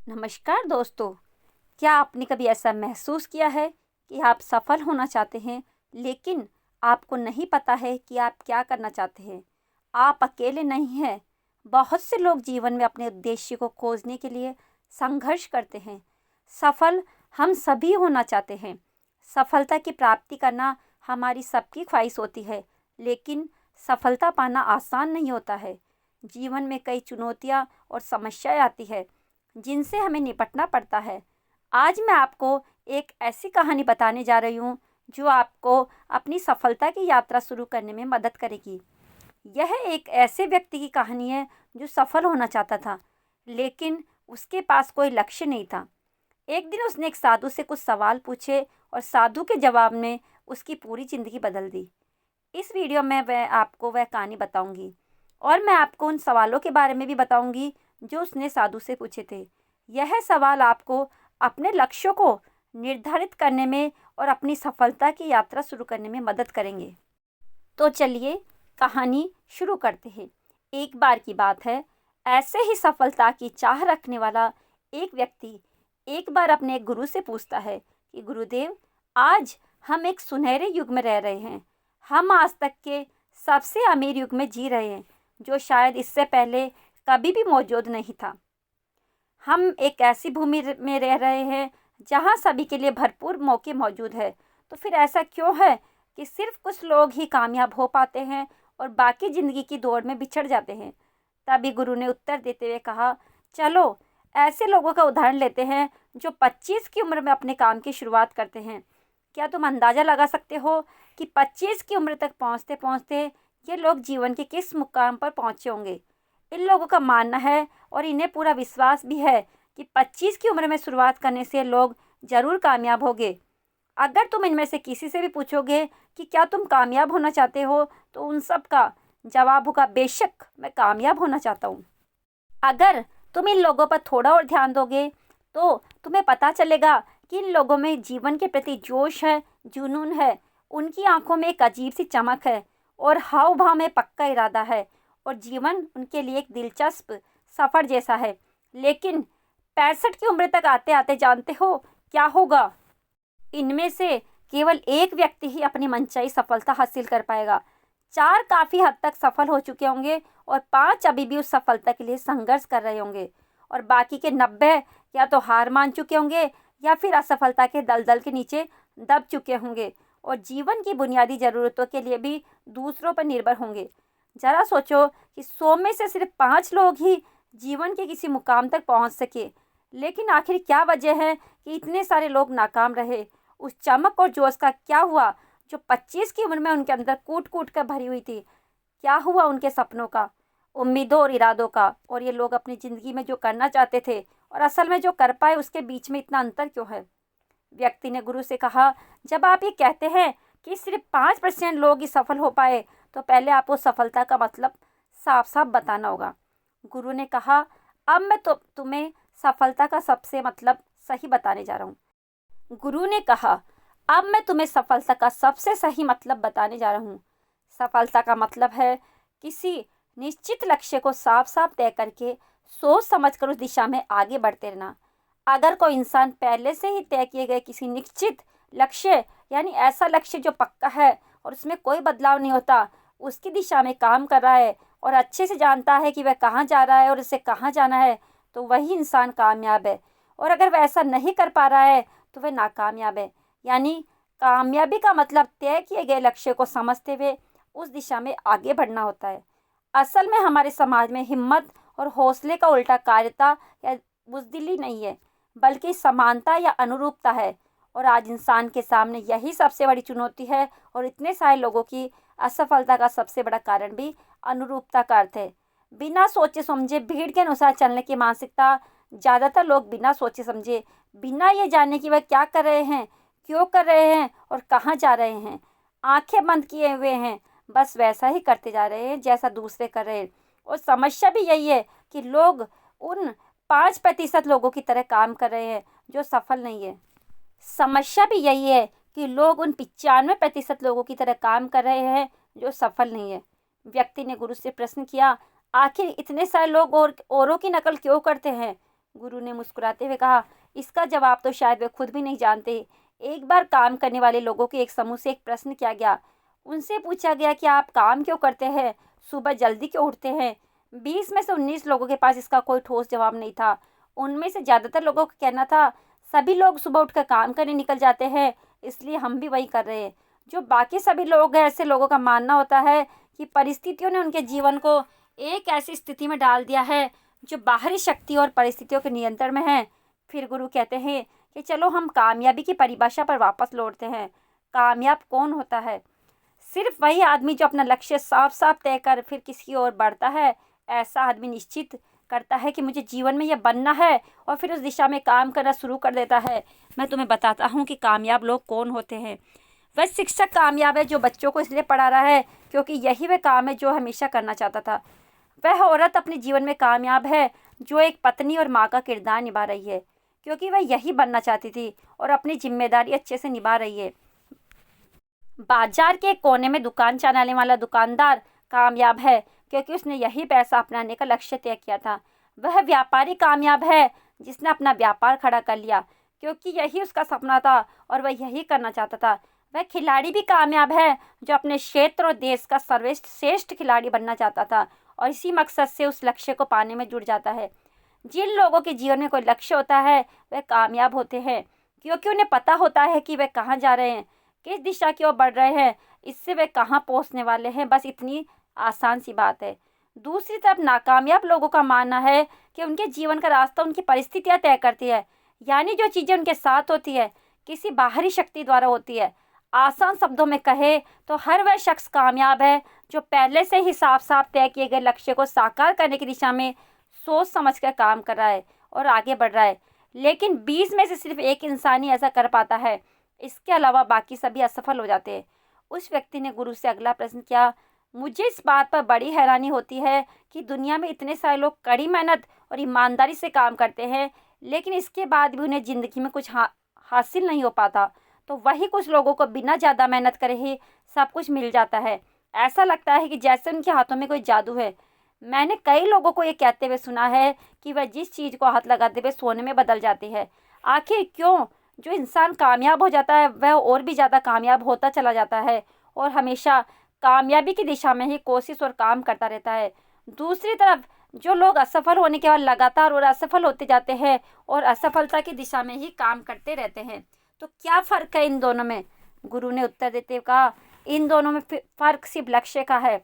नमस्कार दोस्तों। क्या आपने कभी ऐसा महसूस किया है कि आप सफल होना चाहते हैं लेकिन आपको नहीं पता है कि आप क्या करना चाहते हैं? आप अकेले नहीं हैं। बहुत से लोग जीवन में अपने उद्देश्य को खोजने के लिए संघर्ष करते हैं। सफल हम सभी होना चाहते हैं। सफलता की प्राप्ति करना हमारी सबकी ख्वाहिश होती है, लेकिन सफलता पाना आसान नहीं होता है। जीवन में कई चुनौतियां और समस्याएं आती है जिनसे हमें निपटना पड़ता है। आज मैं आपको एक ऐसी कहानी बताने जा रही हूँ जो आपको अपनी सफलता की यात्रा शुरू करने में मदद करेगी। यह एक ऐसे व्यक्ति की कहानी है जो सफल होना चाहता था, लेकिन उसके पास कोई लक्ष्य नहीं था। एक दिन उसने एक साधु से कुछ सवाल पूछे और साधु के जवाब ने उसकी पूरी ज़िंदगी बदल दी। इस वीडियो में मैं आपको वह कहानी बताऊंगी और मैं आपको उन सवालों के बारे में भी बताऊंगी जो उसने साधु से पूछे थे। यह सवाल आपको अपने लक्ष्यों को निर्धारित करने में और अपनी सफलता की यात्रा शुरू करने में मदद करेंगे। तो चलिए कहानी शुरू करते हैं। एक बार की बात है, ऐसे ही सफलता की चाह रखने वाला एक व्यक्ति एक बार अपने एक गुरु से पूछता है कि गुरुदेव, आज हम एक सुनहरे युग में रह रहे हैं। हम आज तक के सबसे अमीर युग में जी रहे हैं, जो शायद इससे पहले कभी भी मौजूद नहीं था। हम एक ऐसी भूमि में रह रहे हैं जहां सभी के लिए भरपूर मौके मौजूद है। तो फिर ऐसा क्यों है कि सिर्फ कुछ लोग ही कामयाब हो पाते हैं और बाकी ज़िंदगी की दौड़ में बिछड़ जाते हैं? तभी गुरु ने उत्तर देते हुए कहा, चलो ऐसे लोगों का उदाहरण लेते हैं जो 25 की उम्र में अपने काम की शुरुआत करते हैं। क्या तुम अंदाज़ा लगा सकते हो कि 25 की उम्र तक पहुँचते पहुँचते ये लोग जीवन के किस मुकाम पर पहुँचे होंगे? इन लोगों का मानना है और इन्हें पूरा विश्वास भी है कि 25 की उम्र में शुरुआत करने से लोग ज़रूर कामयाब होंगे। अगर तुम इनमें से किसी से भी पूछोगे कि क्या तुम कामयाब होना चाहते हो, तो उन सब का जवाब होगा, बेशक मैं कामयाब होना चाहता हूँ। अगर तुम इन लोगों पर थोड़ा और ध्यान दोगे तो तुम्हें पता चलेगा कि इन लोगों में जीवन के प्रति जोश है, जुनून है। उनकी आंखों में एक अजीब सी चमक है और हाव भाव में पक्का इरादा है और जीवन उनके लिए एक दिलचस्प सफ़र जैसा है। लेकिन 65 की उम्र तक आते आते जानते हो क्या होगा? इनमें से केवल एक व्यक्ति ही अपनी मनचाही सफलता हासिल कर पाएगा। 4 काफ़ी हद तक सफल हो चुके होंगे और 5 अभी भी उस सफलता के लिए संघर्ष कर रहे होंगे और बाकी के 90 या तो हार मान चुके होंगे या फिर असफलता के दलदल के नीचे दब चुके होंगे और जीवन की बुनियादी ज़रूरतों के लिए भी दूसरों पर निर्भर होंगे। ज़रा सोचो कि 100 में से सिर्फ 5 लोग ही जीवन के किसी मुकाम तक पहुंच सके। लेकिन आखिर क्या वजह है कि इतने सारे लोग नाकाम रहे? उस चमक और जोश का क्या हुआ जो 25 की उम्र में उनके अंदर कूट कूट कर भरी हुई थी? क्या हुआ उनके सपनों का, उम्मीदों और इरादों का? और ये लोग अपनी ज़िंदगी में जो करना चाहते थे और असल में जो कर पाए, उसके बीच में इतना अंतर क्यों है? व्यक्ति ने गुरु से कहा, जब आप ये कहते हैं कि सिर्फ 5% लोग ही सफल हो पाए, तो पहले आपको सफलता का मतलब साफ साफ बताना होगा। गुरु ने कहा, अब मैं तो तुम्हें सफलता का सबसे मतलब सही बताने जा रहा हूँ। गुरु ने कहा, अब मैं तुम्हें सफलता का सबसे सही मतलब बताने जा रहा हूँ। सफलता का मतलब है किसी निश्चित लक्ष्य को साफ साफ तय करके सोच समझकर उस दिशा में आगे बढ़ते रहना। अगर कोई इंसान पहले से ही तय किए गए किसी निश्चित लक्ष्य, यानी ऐसा लक्ष्य जो पक्का है और उसमें कोई बदलाव नहीं होता, उसकी दिशा में काम कर रहा है और अच्छे से जानता है कि वह कहाँ जा रहा है और उसे कहाँ जाना है, तो वही इंसान कामयाब है। और अगर वह ऐसा नहीं कर पा रहा है तो वह नाकामयाब है। यानी कामयाबी का मतलब तय किए गए लक्ष्य को समझते हुए उस दिशा में आगे बढ़ना होता है। असल में हमारे समाज में हिम्मत और हौसले का उल्टा कायरता या बुज़दिली नहीं है, बल्कि समानता या अनुरूपता है। और आज इंसान के सामने यही सबसे बड़ी चुनौती है और इतने सारे लोगों की असफलता का सबसे बड़ा कारण भी अनुरूपता का अर्थ है। बिना सोचे समझे भीड़ के अनुसार चलने की मानसिकता। ज़्यादातर लोग बिना सोचे समझे, बिना ये जानने कि वह क्या कर रहे हैं, क्यों कर रहे हैं और कहाँ जा रहे हैं, आंखें बंद किए हुए हैं, बस वैसा ही करते जा रहे हैं जैसा दूसरे कर रहे हैं। और समस्या भी यही है कि लोग उन 5% लोगों की तरह काम कर रहे हैं जो सफल नहीं है। समस्या भी यही है कि लोग उन 95% लोगों की तरह काम कर रहे हैं जो सफल नहीं है। व्यक्ति ने गुरु से प्रश्न किया, आखिर इतने सारे लोग औरों की नकल क्यों करते हैं? गुरु ने मुस्कुराते हुए कहा, इसका जवाब तो शायद वे खुद भी नहीं जानते। एक बार काम करने वाले लोगों के एक समूह से एक प्रश्न किया गया। उनसे पूछा गया कि आप काम क्यों करते हैं, सुबह जल्दी क्यों उठते हैं। 20 में से 19 लोगों के पास इसका कोई ठोस जवाब नहीं था। उनमें से ज़्यादातर लोगों का कहना था, सभी लोग सुबह उठकर काम करने निकल जाते हैं, इसलिए हम भी वही कर रहे हैं। जो बाकी सभी लोग हैं, ऐसे लोगों का मानना होता है कि परिस्थितियों ने उनके जीवन को एक ऐसी स्थिति में डाल दिया है जो बाहरी शक्ति और परिस्थितियों के नियंत्रण में है। फिर गुरु कहते हैं कि चलो हम कामयाबी की परिभाषा पर वापस लौटते हैं। कामयाब कौन होता है? सिर्फ वही आदमी जो अपना लक्ष्य साफ साफ तय कर फिर किसी और बढ़ता है। ऐसा आदमी निश्चित करता है कि मुझे जीवन में यह बनना है और फिर उस दिशा में काम करना शुरू कर देता है। मैं तुम्हें बताता हूँ कि कामयाब लोग कौन होते हैं। वह शिक्षक कामयाब है जो बच्चों को इसलिए पढ़ा रहा है क्योंकि यही वह काम है जो हमेशा करना चाहता था। वह औरत अपने जीवन में कामयाब है जो एक पत्नी और माँ का किरदार निभा रही है क्योंकि वह यही बनना चाहती थी और अपनी जिम्मेदारी अच्छे से निभा रही है। बाजार के कोने में दुकान चलाने वाला दुकानदार कामयाब है क्योंकि उसने यही पैसा अपनाने का लक्ष्य तय किया था। वह व्यापारी कामयाब है जिसने अपना व्यापार खड़ा कर लिया क्योंकि यही उसका सपना था और वह यही करना चाहता था। वह खिलाड़ी भी कामयाब है जो अपने क्षेत्र और देश का सर्वश्रेष्ठ खिलाड़ी बनना चाहता था और इसी मकसद से उस लक्ष्य को पाने में जुट जाता है। जिन लोगों के जीवन में कोई लक्ष्य होता है वह कामयाब होते हैं क्योंकि उन्हें पता होता है कि वे कहाँ जा रहे हैं, किस दिशा की ओर बढ़ रहे हैं, इससे वे कहाँ पहुँचने वाले हैं। बस इतनी आसान सी बात है। दूसरी तरफ नाकामयाब लोगों का मानना है कि उनके जीवन का रास्ता उनकी परिस्थितियाँ तय करती है, यानी जो चीज़ें उनके साथ होती है किसी बाहरी शक्ति द्वारा होती है। आसान शब्दों में कहे तो हर वह शख्स कामयाब है जो पहले से ही साफ साफ तय किए गए लक्ष्य को साकार करने की दिशा में सोच समझ कर काम कर रहा है और आगे बढ़ रहा है। लेकिन 20 में से सिर्फ एक इंसान ही ऐसा कर पाता है, इसके अलावा बाकी सभी असफल हो जाते हैं। उस व्यक्ति ने गुरु से अगला प्रश्न किया, मुझे इस बात पर बड़ी हैरानी होती है कि दुनिया में इतने सारे लोग कड़ी मेहनत और ईमानदारी से काम करते हैं लेकिन इसके बाद भी उन्हें ज़िंदगी में कुछ हासिल नहीं हो पाता। तो वही कुछ लोगों को बिना ज़्यादा मेहनत करे ही सब कुछ मिल जाता है। ऐसा लगता है कि जैसे उनके हाथों में कोई जादू है। मैंने कई लोगों को ये कहते हुए सुना है कि वह जिस चीज़ को हाथ लगाते हुए सोने में बदल जाती है। आखिर क्यों? जो इंसान कामयाब हो जाता है वह और भी ज़्यादा कामयाब होता चला जाता है और हमेशा कामयाबी की दिशा में ही कोशिश और काम करता रहता है। दूसरी तरफ जो लोग असफल होने के बाद लगातार और असफल होते जाते हैं और असफलता की दिशा में ही काम करते रहते हैं। तो क्या फ़र्क है इन दोनों में? गुरु ने उत्तर देते हुए कहा, इन दोनों में फ़र्क सिर्फ लक्ष्य का है।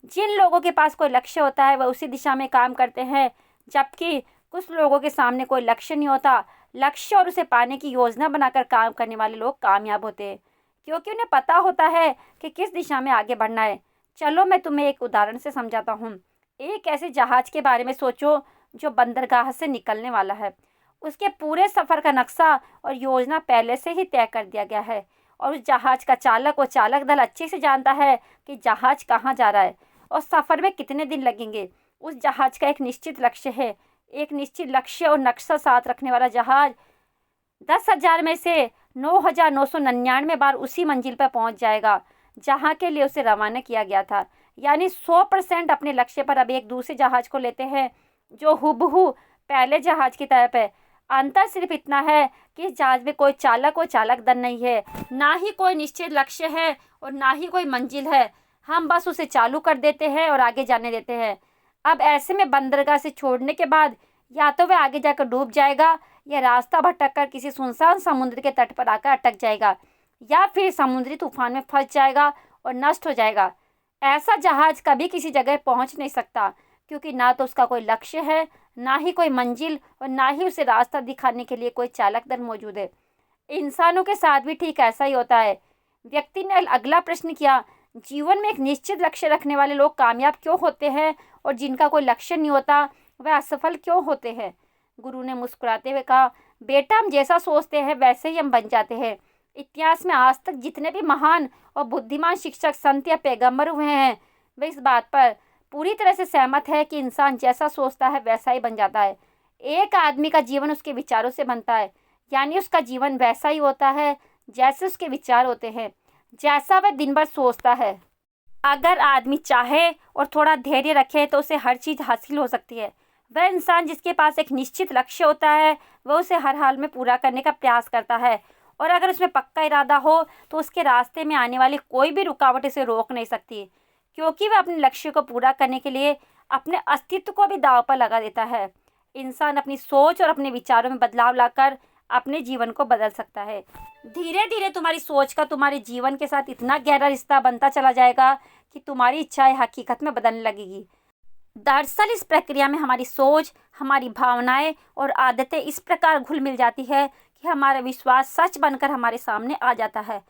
जिन लोगों के पास कोई लक्ष्य होता है वह उसी दिशा में काम करते हैं, जबकि कुछ लोगों के सामने कोई लक्ष्य नहीं होता। लक्ष्य और उसे पाने की योजना बनाकर काम करने वाले लोग कामयाब होते हैं क्योंकि उन्हें पता होता है कि किस दिशा में आगे बढ़ना है। चलो मैं तुम्हें एक उदाहरण से समझाता हूँ। एक ऐसे जहाज के बारे में सोचो जो बंदरगाह से निकलने वाला है। उसके पूरे सफ़र का नक्शा और योजना पहले से ही तय कर दिया गया है और उस जहाज का चालक और चालक दल अच्छे से जानता है कि जहाज कहाँ जा रहा है और सफ़र में कितने दिन लगेंगे। उस जहाज का एक निश्चित लक्ष्य है। एक निश्चित लक्ष्य और नक्शा साथ रखने वाला जहाज 10,000 में से 9,999 बार उसी मंजिल पर पहुंच जाएगा जहां के लिए उसे रवाना किया गया था। यानी 100% अपने लक्ष्य पर अब एक दूसरे जहाज को लेते हैं जो हुबहू पहले जहाज की तरफ है। अंतर सिर्फ इतना है कि इस जहाज में कोई चालक और चालक दल नहीं है, ना ही कोई निश्चित लक्ष्य है और ना ही कोई मंजिल है। हम बस उसे चालू कर देते हैं और आगे जाने देते हैं। अब ऐसे में बंदरगाह से छोड़ने के बाद या तो वह आगे जाकर डूब जाएगा या रास्ता भटक कर किसी सुनसान समुद्र के तट पर आकर अटक जाएगा या फिर समुद्री तूफान में फंस जाएगा और नष्ट हो जाएगा। ऐसा जहाज कभी किसी जगह पहुंच नहीं सकता क्योंकि ना तो उसका कोई लक्ष्य है, ना ही कोई मंजिल और ना ही उसे रास्ता दिखाने के लिए कोई चालक दल मौजूद है। इंसानों के साथ भी ठीक ऐसा ही होता है। व्यक्ति ने अगला प्रश्न किया, जीवन में एक निश्चित लक्ष्य रखने वाले लोग कामयाब क्यों होते हैं और जिनका कोई लक्ष्य नहीं होता वह असफल क्यों होते हैं? गुरु ने मुस्कुराते हुए कहा, बेटा हम जैसा सोचते हैं वैसे ही हम बन जाते हैं। इतिहास में आज तक जितने भी महान और बुद्धिमान शिक्षक, संत या पैगंबर हुए हैं वे इस बात पर पूरी तरह से सहमत है कि इंसान जैसा सोचता है वैसा ही बन जाता है। एक आदमी का जीवन उसके विचारों से बनता है, यानी उसका जीवन वैसा ही होता है जैसे उसके विचार होते हैं, जैसा वह दिन भर सोचता है। अगर आदमी चाहे और थोड़ा धैर्य रखे तो उसे हर चीज़ हासिल हो सकती है। वह इंसान जिसके पास एक निश्चित लक्ष्य होता है वह उसे हर हाल में पूरा करने का प्रयास करता है, और अगर उसमें पक्का इरादा हो तो उसके रास्ते में आने वाली कोई भी रुकावट इसे रोक नहीं सकती, क्योंकि वह अपने लक्ष्य को पूरा करने के लिए अपने अस्तित्व को भी दांव पर लगा देता है। इंसान अपनी सोच और अपने विचारों में बदलाव लाकर अपने जीवन को बदल सकता है। धीरे धीरे तुम्हारी सोच का तुम्हारे जीवन के साथ इतना गहरा रिश्ता बनता चला जाएगा कि तुम्हारी इच्छाएं हकीकत में बदलने लगेगी। दरअसल इस प्रक्रिया में हमारी सोच, हमारी भावनाएं और आदतें इस प्रकार घुल मिल जाती है कि हमारा विश्वास सच बनकर हमारे सामने आ जाता है।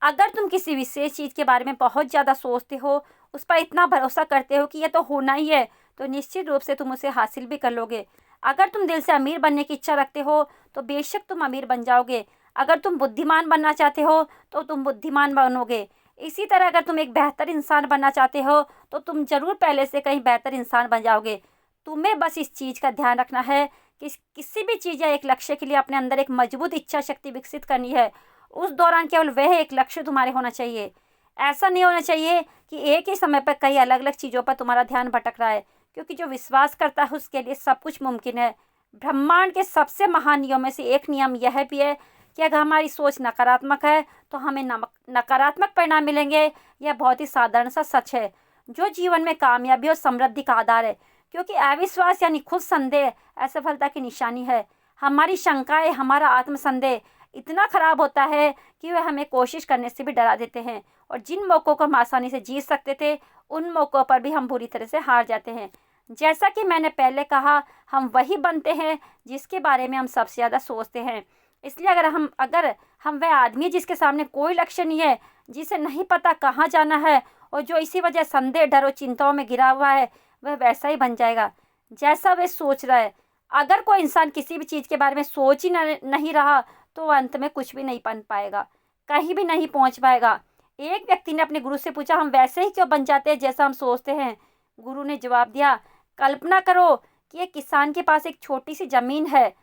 अगर तुम किसी विशेष चीज़ के बारे में बहुत ज़्यादा सोचते हो, उस पर इतना भरोसा करते हो कि यह तो होना ही है, तो निश्चित रूप से तुम उसे हासिल भी कर लोगे। अगर तुम दिल से अमीर बनने की इच्छा रखते हो तो बेशक तुम अमीर बन जाओगे। अगर तुम बुद्धिमान बनना चाहते हो तो तुम बुद्धिमान बनोगे। इसी तरह अगर तुम एक बेहतर इंसान बनना चाहते हो तो तुम जरूर पहले से कहीं बेहतर इंसान बन जाओगे। तुम्हें बस इस चीज़ का ध्यान रखना है कि किसी भी चीज़ या एक लक्ष्य के लिए अपने अंदर एक मजबूत इच्छा शक्ति विकसित करनी है। उस दौरान केवल वह एक लक्ष्य तुम्हारे होना चाहिए। ऐसा नहीं होना चाहिए कि एक ही समय पर कई अलग अलग चीज़ों पर तुम्हारा ध्यान भटक रहा है, क्योंकि जो विश्वास करता है उसके लिए सब कुछ मुमकिन है। ब्रह्मांड के सबसे महान नियमों में से एक नियम यह भी है कि अगर हमारी सोच नकारात्मक है तो हमें नकारात्मक परिणाम मिलेंगे। यह बहुत ही साधारण सा सच है जो जीवन में कामयाबी और समृद्धि का आधार है, क्योंकि अविश्वास यानी खुद संदेह असफलता की निशानी है। हमारी शंकाएं, हमारा आत्मसंदेह इतना खराब होता है कि वह हमें कोशिश करने से भी डरा देते हैं, और जिन मौक़ों को हम आसानी से जीत सकते थे उन मौक़ों पर भी हम बुरी तरह से हार जाते हैं। जैसा कि मैंने पहले कहा, हम वही बनते हैं जिसके बारे में हम सबसे ज़्यादा सोचते हैं। इसलिए अगर हम वह आदमी जिसके सामने कोई लक्ष्य नहीं है, जिसे नहीं पता कहाँ जाना है और जो इसी वजह संदेह, डर और चिंताओं में घिरा हुआ है, वह वैसा ही बन जाएगा जैसा वह सोच रहा है। अगर कोई इंसान किसी भी चीज़ के बारे में सोच ही नहीं रहा तो वह अंत में कुछ भी नहीं बन पाएगा, कहीं भी नहीं पहुंच पाएगा। एक व्यक्ति ने अपने गुरु से पूछा, हम वैसे ही क्यों बन जाते हैं जैसा हम सोचते हैं? गुरु ने जवाब दिया, कल्पना करो कि एक किसान के पास एक छोटी सी जमीन है।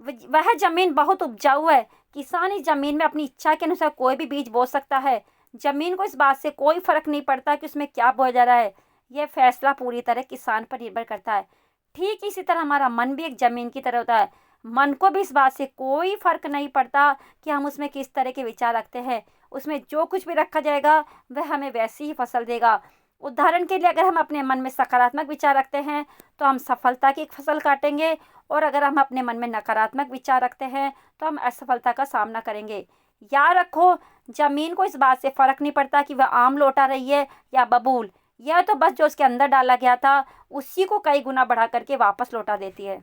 वह जमीन बहुत उपजाऊ है। किसान इस जमीन में अपनी इच्छा के अनुसार कोई भी बीज बो सकता है। जमीन को इस बात से कोई फर्क नहीं पड़ता कि उसमें क्या बोया जा रहा है। यह फैसला पूरी तरह किसान पर निर्भर करता है। ठीक इसी तरह हमारा मन भी एक जमीन की तरह होता है। मन को भी इस बात से कोई फर्क नहीं पड़ता कि हम उसमें किस तरह के विचार रखते हैं। उसमें जो कुछ भी रखा जाएगा वह हमें वैसी ही फसल देगा। उदाहरण के लिए, अगर हम अपने मन में सकारात्मक विचार रखते हैं तो हम सफलता की एक फसल काटेंगे, और अगर हम अपने मन में नकारात्मक विचार रखते हैं तो हम असफलता का सामना करेंगे। याद रखो, जमीन को इस बात से फर्क नहीं पड़ता कि वह आम लौटा रही है या बबूल। यह तो बस जो उसके अंदर डाला गया था उसी को कई गुना बढ़ा करके वापस लौटा देती है।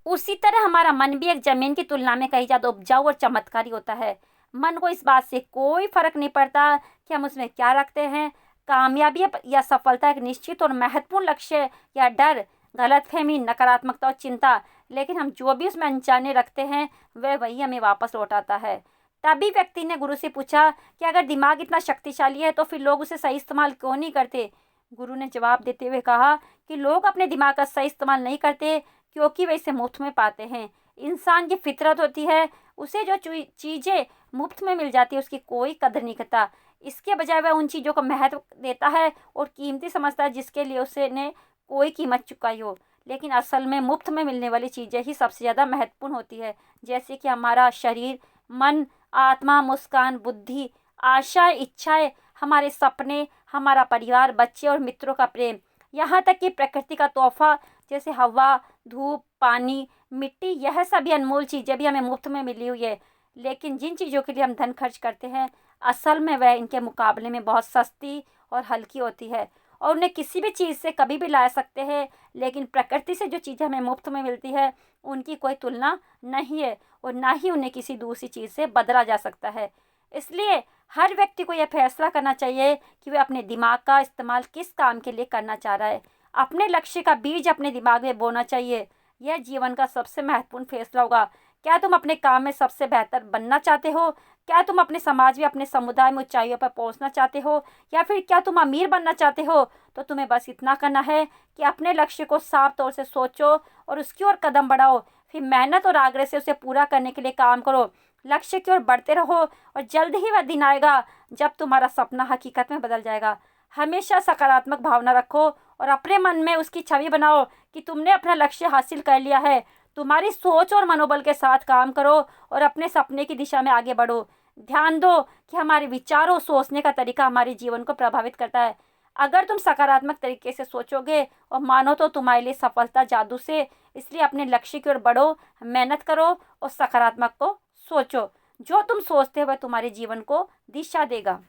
उसी तरह हमारा मन भी एक जमीन की तुलना में कहीं ज़्यादा उपजाऊ और चमत्कारी होता है। मन को इस बात से कोई फर्क नहीं पड़ता कि हम उसमें क्या रखते हैं। कामयाबी या सफलता एक निश्चित और महत्वपूर्ण लक्ष्य या डर, गलतफहमी, नकारात्मकता और चिंता, लेकिन हम जो भी उसमें अनजाने रखते हैं वह वही हमें वापस लौटाता है। तभी व्यक्ति ने गुरु से पूछा कि अगर दिमाग इतना शक्तिशाली है तो फिर लोग उसे सही इस्तेमाल क्यों नहीं करते? गुरु ने जवाब देते हुए कहा कि लोग अपने दिमाग का सही इस्तेमाल नहीं करते क्योंकि वे इसे मुफ्त में पाते हैं। इंसान की फितरत होती है, उसे जो चीज़ें मुफ्त में मिल जाती है उसकी कोई कदर नहीं करता। इसके बजाय वह उन चीज़ों को महत्व देता है और कीमती समझता है जिसके लिए उसने कोई कीमत चुकाई हो। लेकिन असल में मुफ्त में मिलने वाली चीज़ें ही सबसे ज़्यादा महत्वपूर्ण होती है, जैसे कि हमारा शरीर, मन, आत्मा, मुस्कान, बुद्धि, आशाएं, इच्छाएं, हमारे सपने, हमारा परिवार, बच्चे और मित्रों का प्रेम, यहाँ तक कि प्रकृति का तोहफा जैसे हवा, धूप, पानी, मिट्टी, यह सभी अनमोल चीज़ें भी हमें मुफ्त में मिली हुई है। लेकिन जिन चीज़ों के लिए हम धन खर्च करते हैं असल में वह इनके मुकाबले में बहुत सस्ती और हल्की होती है, और उन्हें किसी भी चीज़ से कभी भी ला सकते हैं। लेकिन प्रकृति से जो चीज़ें हमें मुफ्त में मिलती है उनकी कोई तुलना नहीं है, और ना ही उन्हें किसी दूसरी चीज़ से बदला जा सकता है। इसलिए हर व्यक्ति को यह फैसला करना चाहिए कि वह अपने दिमाग का इस्तेमाल किस काम के लिए करना चाह रहा है। अपने लक्ष्य का बीज अपने दिमाग में बोना चाहिए। यह जीवन का सबसे महत्वपूर्ण फैसला होगा। क्या तुम अपने काम में सबसे बेहतर बनना चाहते हो? क्या तुम अपने समाज में, अपने समुदाय में ऊंचाइयों पर पहुंचना चाहते हो, या फिर क्या तुम अमीर बनना चाहते हो? तो तुम्हें बस इतना करना है कि अपने लक्ष्य को साफ तौर से सोचो और उसकी ओर कदम बढ़ाओ, फिर मेहनत और आग्रह से उसे पूरा करने के लिए काम करो। लक्ष्य की ओर बढ़ते रहो और जल्द ही वह दिन आएगा जब तुम्हारा सपना हकीकत में बदल जाएगा। हमेशा सकारात्मक भावना रखो और अपने मन में उसकी छवि बनाओ कि तुमने अपना लक्ष्य हासिल कर लिया है। तुम्हारी सोच और मनोबल के साथ काम करो और अपने सपने की दिशा में आगे बढ़ो। ध्यान दो कि हमारे विचारों, सोचने का तरीका हमारे जीवन को प्रभावित करता है। अगर तुम सकारात्मक तरीके से सोचोगे और मानो तो तुम्हारे लिए सफलता जादू से। इसलिए अपने लक्ष्य की ओर बढ़ो, मेहनत करो और सकारात्मक को सोचो। जो तुम सोचते हो वह तुम्हारे जीवन को दिशा देगा।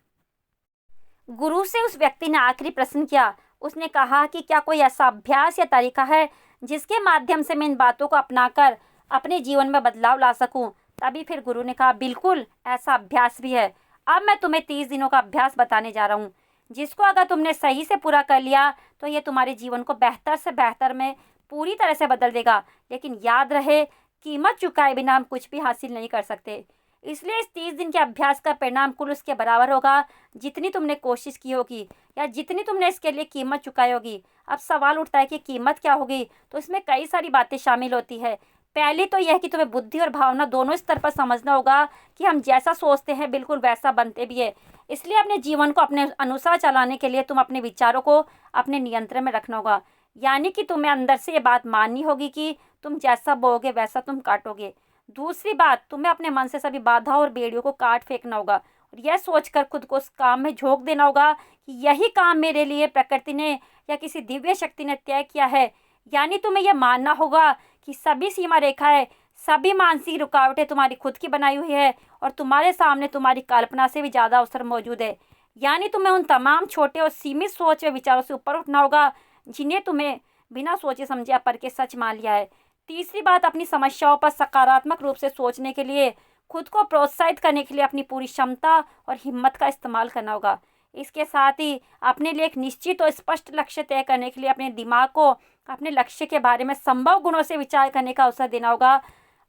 गुरु से उस व्यक्ति ने आखिरी प्रश्न किया। उसने कहा कि क्या कोई ऐसा अभ्यास या तरीका है जिसके माध्यम से मैं इन बातों को अपनाकर अपने जीवन में बदलाव ला सकूं। तभी फिर गुरु ने कहा, बिल्कुल ऐसा अभ्यास भी है। अब मैं तुम्हें 30 दिनों का अभ्यास बताने जा रहा हूँ, जिसको अगर तुमने सही से पूरा कर लिया तो ये तुम्हारे जीवन को बेहतर से बेहतर में पूरी तरह से बदल देगा। लेकिन याद रहे, कीमत चुकाए बिना हम कुछ भी हासिल नहीं कर सकते। इसलिए इस 30 दिन के अभ्यास का परिणाम कुल उसके बराबर होगा जितनी तुमने कोशिश की होगी या जितनी तुमने इसके लिए कीमत चुकाई होगी। अब सवाल उठता है कि कीमत क्या होगी, तो इसमें कई सारी बातें शामिल होती है। पहली तो यह कि तुम्हें बुद्धि और भावना दोनों स्तर पर समझना होगा कि हम जैसा सोचते हैं बिल्कुल वैसा बनते भी है। इसलिए अपने जीवन को अपने अनुसार चलाने के लिए तुम अपने विचारों को अपने नियंत्रण में रखना होगा। यानी कि तुम्हें अंदर से ये बात माननी होगी कि तुम जैसा बोओगे वैसा तुम काटोगे। दूसरी बात, तुम्हें अपने मन से सभी बाधा और बेड़ियों को काट फेंकना होगा और यह सोचकर खुद को उस काम में झोंक देना होगा कि यही काम मेरे लिए प्रकृति ने या किसी दिव्य शक्ति ने तय किया है। यानी तुम्हें यह मानना होगा कि सभी सीमा रेखाएं, सभी मानसिक रुकावटें तुम्हारी खुद की बनाई हुई है और तुम्हारे सामने तुम्हारी कल्पना से भी ज़्यादा अवसर मौजूद है। यानी तुम्हें उन तमाम छोटे और सीमित सोच व विचारों से ऊपर उठना होगा जिन्हें तुम्हें बिना सोचे समझे या परखे सच मान लिया है। तीसरी बात, अपनी समस्याओं पर सकारात्मक रूप से सोचने के लिए खुद को प्रोत्साहित करने के लिए अपनी पूरी क्षमता और हिम्मत का इस्तेमाल करना होगा। इसके साथ ही अपने लिए एक निश्चित और स्पष्ट लक्ष्य तय करने के लिए अपने दिमाग को अपने लक्ष्य के बारे में संभव गुणों से विचार करने का अवसर देना होगा।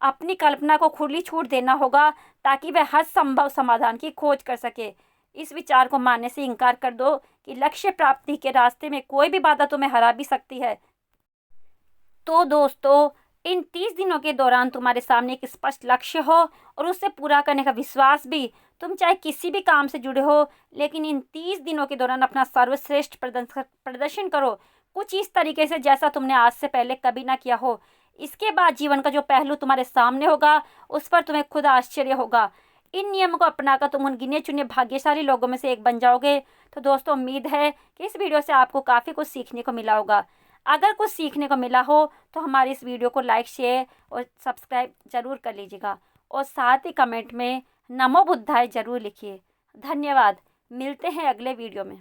अपनी कल्पना को खुली छूट देना होगा ताकि वह हर संभव समाधान की खोज कर सके। इस विचार को मानने से इनकार कर दो कि लक्ष्य प्राप्ति के रास्ते में कोई भी बाधा तुम्हें हरा भी सकती है। तो दोस्तों, इन 30 दिनों के दौरान तुम्हारे सामने एक स्पष्ट लक्ष्य हो और उसे पूरा करने का विश्वास भी। तुम चाहे किसी भी काम से जुड़े हो, लेकिन इन 30 दिनों के दौरान अपना सर्वश्रेष्ठ प्रदर्शन करो, कुछ इस तरीके से जैसा तुमने आज से पहले कभी ना किया हो। इसके बाद जीवन का जो पहलू तुम्हारे सामने होगा उस पर तुम्हें खुद आश्चर्य होगा। इन नियमों को अपनाकर तुम उन गिने चुने भाग्यशाली लोगों में से एक बन जाओगे। तो दोस्तों, उम्मीद है कि इस वीडियो से आपको काफ़ी कुछ सीखने को मिला होगा। अगर कुछ सीखने को मिला हो तो हमारी इस वीडियो को लाइक, शेयर और सब्सक्राइब जरूर कर लीजिएगा और साथ ही कमेंट में नमो बुद्धाय जरूर लिखिए। धन्यवाद। मिलते हैं अगले वीडियो में।